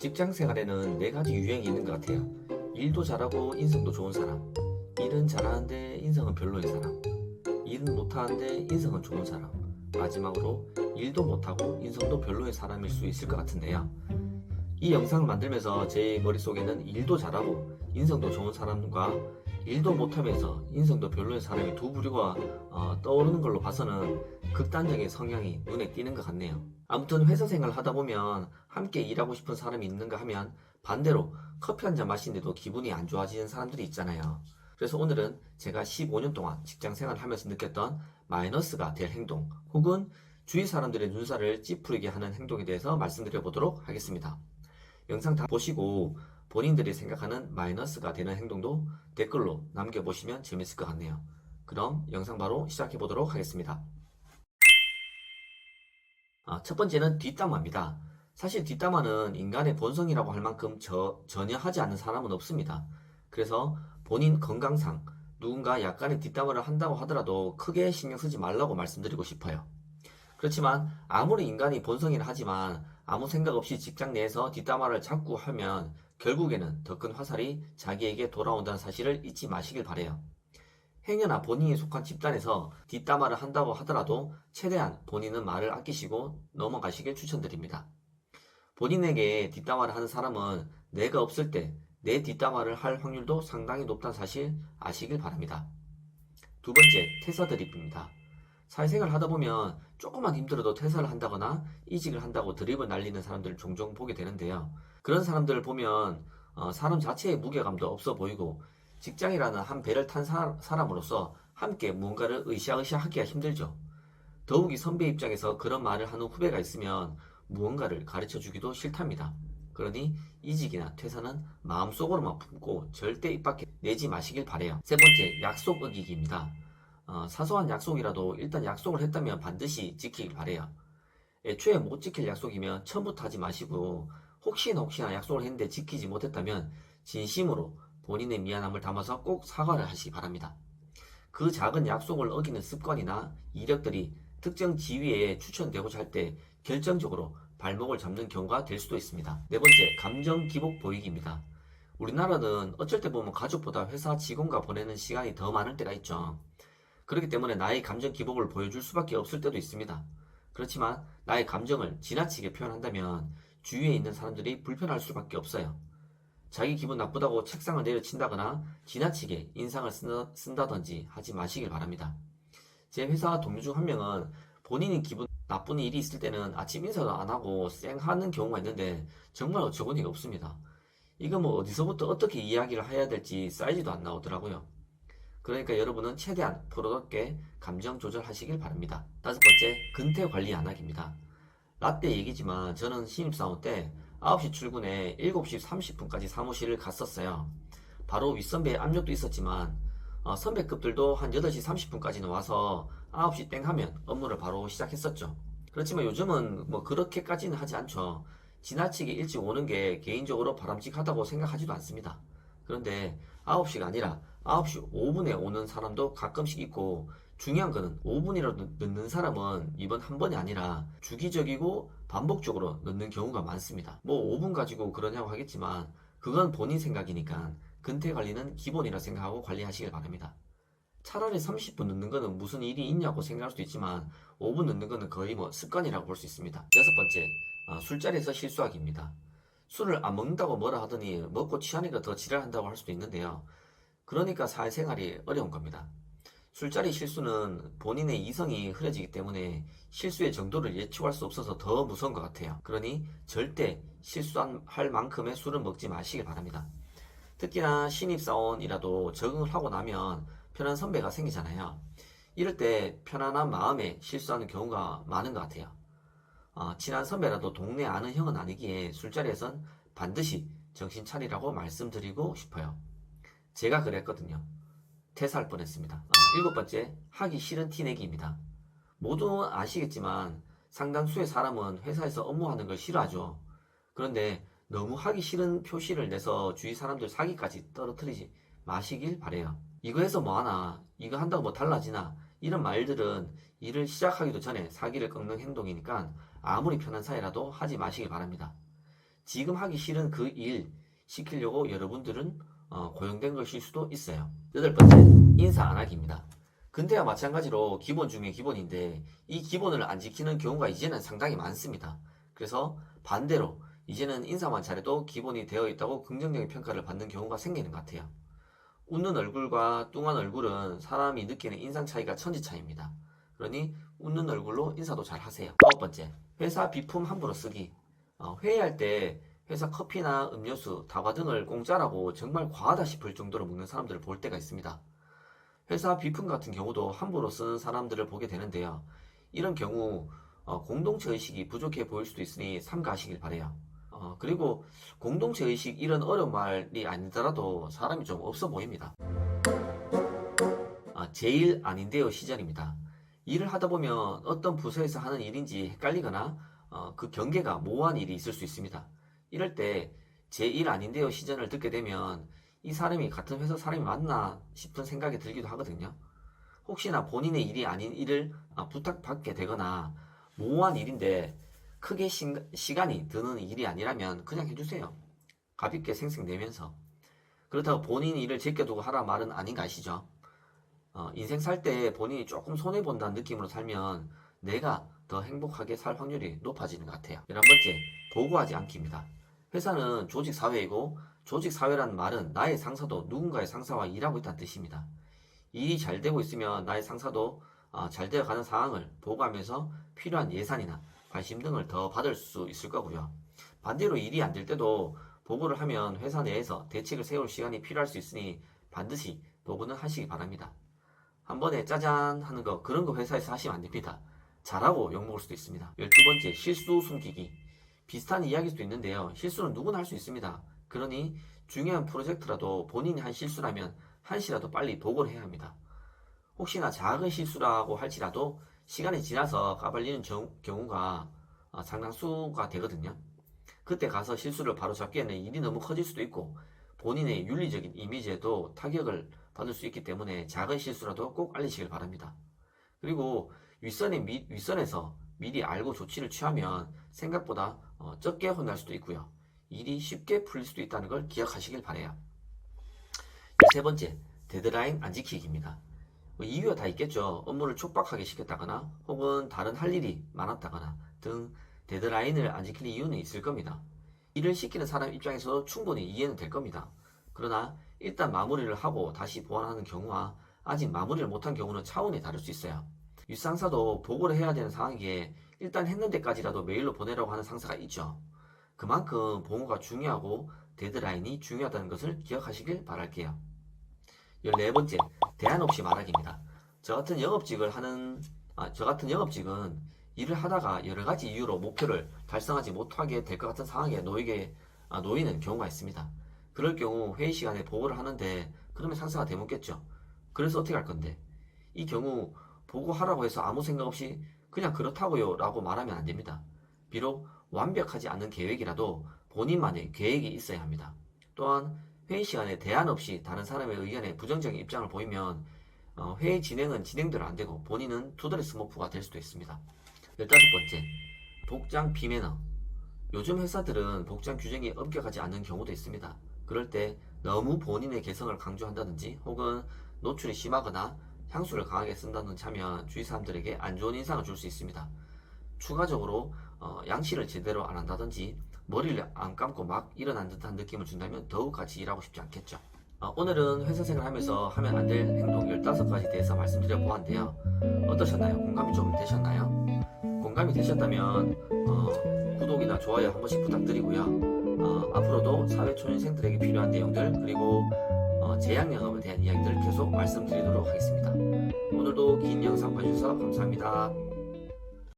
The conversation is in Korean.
직장 생활에는 네 가지 유형이 있는 것 같아요. 일도 잘하고 인성도 좋은 사람, 일은 잘하는데 인성은 별로인 사람, 일은 못하는데 인성은 좋은 사람, 마지막으로 일도 못하고 인성도 별로인 사람일 수 있을 것 같은데요. 이 영상을 만들면서 제 머릿속에는 일도 잘하고 인성도 좋은 사람과 일도 못하면서 인성도 별로인 사람이 두 부류가 떠오르는 걸로 봐서는 극단적인 성향이 눈에 띄는 것 같네요. 아무튼 회사 생활을 하다 보면 함께 일하고 싶은 사람이 있는가 하면 반대로 커피 한 잔 마시는데도 기분이 안 좋아지는 사람들이 있잖아요. 그래서 오늘은 제가 15년 동안 직장 생활을 하면서 느꼈던 마이너스가 될 행동 혹은 주위 사람들의 눈살을 찌푸리게 하는 행동에 대해서 말씀드려 보도록 하겠습니다. 영상 다 보시고 본인들이 생각하는 마이너스가 되는 행동도 댓글로 남겨보시면 재밌을 것 같네요. 그럼 영상 바로 시작해 보도록 하겠습니다. 첫 번째는 뒷담화입니다. 사실 뒷담화는 인간의 본성이라고 할 만큼 전혀 하지 않는 사람은 없습니다. 그래서 본인 건강상 누군가 약간의 뒷담화를 한다고 하더라도 크게 신경 쓰지 말라고 말씀드리고 싶어요. 그렇지만 아무리 인간이 본성이라 하지만 아무 생각 없이 직장 내에서 뒷담화를 자꾸 하면 결국에는 더 큰 화살이 자기에게 돌아온다는 사실을 잊지 마시길 바래요. 행여나 본인이 속한 집단에서 뒷담화를 한다고 하더라도 최대한 본인은 말을 아끼시고 넘어가시길 추천드립니다. 본인에게 뒷담화를 하는 사람은 내가 없을 때 내 뒷담화를 할 확률도 상당히 높다는 사실 아시길 바랍니다. 두 번째, 퇴사 드립입니다. 사회생활 하다 보면 조금만 힘들어도 퇴사를 한다거나 이직을 한다고 드립을 날리는 사람들을 종종 보게 되는데요. 그런 사람들을 보면 사람 자체의 무게감도 없어 보이고 직장이라는 한 배를 탄 사람으로서 함께 무언가를 으쌰으쌰 하기가 힘들죠. 더욱이 선배 입장에서 그런 말을 하는 후배가 있으면 무언가를 가르쳐 주기도 싫답니다. 그러니 이직이나 퇴사는 마음속으로만 품고 절대 입 밖에 내지 마시길 바래요. 세 번째, 약속 어기기입니다. 사소한 약속이라도 일단 약속을 했다면 반드시 지키길 바래요. 애초에 못 지킬 약속이면 처음부터 하지 마시고 혹시나 약속을 했는데 지키지 못했다면 진심으로 본인의 미안함을 담아서 꼭 사과를 하시기 바랍니다. 그 작은 약속을 어기는 습관이나 이력들이 특정 지위에 추천되고자 할 때 결정적으로 발목을 잡는 경우가 될 수도 있습니다. 네 번째, 감정 기복 보이기입니다. 우리나라는 어쩔 때 보면 가족보다 회사 직원과 보내는 시간이 더 많을 때가 있죠. 그렇기 때문에 나의 감정 기복을 보여줄 수밖에 없을 때도 있습니다. 그렇지만 나의 감정을 지나치게 표현한다면 주위에 있는 사람들이 불편할 수밖에 없어요. 자기 기분 나쁘다고 책상을 내려친다거나 지나치게 인상을 쓴다든지 하지 마시길 바랍니다. 제 회사 동료 중 한 명은 본인이 기분 나쁜 일이 있을 때는 아침 인사도 안 하고 쌩 하는 경우가 있는데 정말 어처구니가 없습니다. 이거 뭐 어디서부터 어떻게 이야기를 해야 될지 사이즈도 안 나오더라고요. 그러니까 여러분은 최대한 프로답게 감정 조절하시길 바랍니다. 다섯 번째, 근태 관리 안 하기입니다. 라떼 얘기지만 저는 신입사원 때 9시 출근에 7시 30분까지 사무실을 갔었어요. 바로 윗선배의 압력도 있었지만 선배급들도 한 8시 30분까지는 와서 9시 땡 하면 업무를 바로 시작했었죠. 그렇지만 요즘은 뭐 그렇게까지는 하지 않죠. 지나치게 일찍 오는 게 개인적으로 바람직하다고 생각하지도 않습니다. 그런데 9시가 아니라 9시 5분에 오는 사람도 가끔씩 있고 중요한 거는 5분이라도 늦는 사람은 이번 한 번이 아니라 주기적이고 반복적으로 늦는 경우가 많습니다. 뭐 5분 가지고 그러냐고 하겠지만 그건 본인 생각이니까 근태 관리는 기본이라 생각하고 관리하시길 바랍니다. 차라리 30분 늦는 거는 무슨 일이 있냐고 생각할 수도 있지만 5분 늦는 거는 거의 뭐 습관이라고 볼 수 있습니다. 여섯 번째, 술자리에서 실수하기입니다. 술을 안 먹는다고 뭐라 하더니 먹고 취하니까 더 지랄한다고 할 수도 있는데요. 그러니까 사회생활이 어려운 겁니다. 술자리 실수는 본인의 이성이 흐려지기 때문에 실수의 정도를 예측할 수 없어서 더 무서운 것 같아요. 그러니 절대 실수할 만큼의 술은 먹지 마시길 바랍니다. 특히나 신입사원이라도 적응을 하고 나면 편한 선배가 생기잖아요. 이럴 때 편안한 마음에 실수하는 경우가 많은 것 같아요. 친한 선배라도 동네 아는 형은 아니기에 술자리에선 반드시 정신 차리라고 말씀드리고 싶어요. 제가 그랬거든요. 퇴사할 뻔했습니다. 일곱 번째, 하기 싫은 티내기입니다. 모두 아시겠지만 상당수의 사람은 회사에서 업무하는 걸 싫어하죠. 그런데 너무 하기 싫은 표시를 내서 주위 사람들 사기까지 떨어뜨리지 마시길 바래요. 이거 해서 뭐하나, 이거 한다고 뭐 달라지나, 이런 말들은 일을 시작하기도 전에 사기를 꺾는 행동이니까 아무리 편한 사이라도 하지 마시길 바랍니다. 지금 하기 싫은 그 일 시키려고 여러분들은 고용된 것일 수도 있어요. 여덟 번째, 인사 안 하기입니다. 근데와 마찬가지로 기본 중에 기본인데 이 기본을 안 지키는 경우가 이제는 상당히 많습니다. 그래서 반대로 이제는 인사만 잘해도 기본이 되어 있다고 긍정적인 평가를 받는 경우가 생기는 것 같아요. 웃는 얼굴과 뚱한 얼굴은 사람이 느끼는 인상 차이가 천지 차이입니다. 그러니 웃는 얼굴로 인사도 잘 하세요. 아홉 번째, 회사 비품 함부로 쓰기. 회의할 때 회사 커피나 음료수, 다과 등을 공짜라고 정말 과하다 싶을 정도로 먹는 사람들을 볼 때가 있습니다. 회사 비품 같은 경우도 함부로 쓰는 사람들을 보게 되는데요. 이런 경우 공동체 의식이 부족해 보일 수도 있으니 삼가하시길 바래요. 그리고 공동체 의식 이런 어려운 말이 아니더라도 사람이 좀 없어 보입니다. 제일 아닌데요 시절입니다. 일을 하다 보면 어떤 부서에서 하는 일인지 헷갈리거나 그 경계가 모호한 일이 있을 수 있습니다. 이럴 때 제 일 아닌데요 시전을 듣게 되면 이 사람이 같은 회사 사람이 맞나 싶은 생각이 들기도 하거든요. 혹시나 본인의 일이 아닌 일을 부탁받게 되거나 모호한 일인데 크게 시간이 드는 일이 아니라면 그냥 해주세요. 가볍게 생색내면서. 그렇다고 본인 일을 제껴두고 하라 말은 아닌 거 아시죠? 인생 살 때 본인이 조금 손해본다는 느낌으로 살면 내가 더 행복하게 살 확률이 높아지는 것 같아요. 11번째, 보고하지 않기입니다. 회사는 조직사회이고 조직사회라는 말은 나의 상사도 누군가의 상사와 일하고 있다는 뜻입니다. 일이 잘 되고 있으면 나의 상사도 잘 되어가는 상황을 보고하면서 필요한 예산이나 관심 등을 더 받을 수 있을 거고요. 반대로 일이 안 될 때도 보고를 하면 회사 내에서 대책을 세울 시간이 필요할 수 있으니 반드시 보고는 하시기 바랍니다. 한 번에 짜잔 하는 거 그런 거 회사에서 하시면 안 됩니다. 잘하고 욕먹을 수도 있습니다. 12번째, 실수 숨기기. 비슷한 이야기일 수도 있는데요. 실수는 누구나 할 수 있습니다. 그러니 중요한 프로젝트라도 본인이 한 실수라면 한시라도 빨리 보고를 해야 합니다. 혹시나 작은 실수라고 할지라도 시간이 지나서 까발리는 경우가 상당수가 되거든요. 그때 가서 실수를 바로 잡기에는 일이 너무 커질 수도 있고 본인의 윤리적인 이미지에도 타격을 받을 수 있기 때문에 작은 실수라도 꼭 알리시길 바랍니다. 그리고 윗선에서 미리 알고 조치를 취하면 생각보다 적게 혼날 수도 있고요. 일이 쉽게 풀릴 수도 있다는 걸 기억하시길 바래요. 13번째, 데드라인 안 지키기입니다. 이유가 다 있겠죠. 업무를 촉박하게 시켰다거나 혹은 다른 할 일이 많았다거나 등 데드라인을 안 지킬 이유는 있을 겁니다. 일을 시키는 사람 입장에서도 충분히 이해는 될 겁니다. 그러나 일단 마무리를 하고 다시 보완하는 경우와 아직 마무리를 못한 경우는 차원이 다를 수 있어요. 윗상사도 보고를 해야 되는 상황이기에 일단 했는 데까지라도 메일로 보내라고 하는 상사가 있죠. 그만큼 보고가 중요하고 데드라인이 중요하다는 것을 기억하시길 바랄게요. 14번째, 대안 없이 말하기입니다. 저 같은 영업직은 일을 하다가 여러 가지 이유로 목표를 달성하지 못하게 될 것 같은 상황에 놓이는 경우가 있습니다. 그럴 경우 회의 시간에 보고를 하는데 그러면 상사가 대묻겠죠. 그래서 어떻게 할 건데? 이 경우 보고하라고 해서 아무 생각 없이 그냥 그렇다고요 라고 말하면 안 됩니다. 비록 완벽하지 않은 계획이라도 본인만의 계획이 있어야 합니다. 또한 회의 시간에 대안 없이 다른 사람의 의견에 부정적인 입장을 보이면 회의 진행은 진행대로 안 되고 본인은 투더리 스모프가 될 수도 있습니다. 15번째, 복장 비매너. 요즘 회사들은 복장 규정이 엄격하지 않은 경우도 있습니다. 그럴 때 너무 본인의 개성을 강조한다든지 혹은 노출이 심하거나 향수를 강하게 쓴다든지 하면 주위 사람들에게 안 좋은 인상을 줄 수 있습니다. 추가적으로 양치를 제대로 안 한다든지 머리를 안 감고 막 일어난 듯한 느낌을 준다면 더욱 같이 일하고 싶지 않겠죠. 오늘은 회사 생활하면서 하면 안 될 행동 15가지 대해서 말씀드려 보았는데요. 어떠셨나요? 공감이 좀 되셨나요? 공감이 되셨다면 구독이나 좋아요 한 번씩 부탁드리고요. 앞으로도 사회초년생들에게 필요한 내용들 그리고 제약영업에 대한 이야기들을 계속 말씀드리도록 하겠습니다. 오늘도 긴 영상 봐주셔서 감사합니다.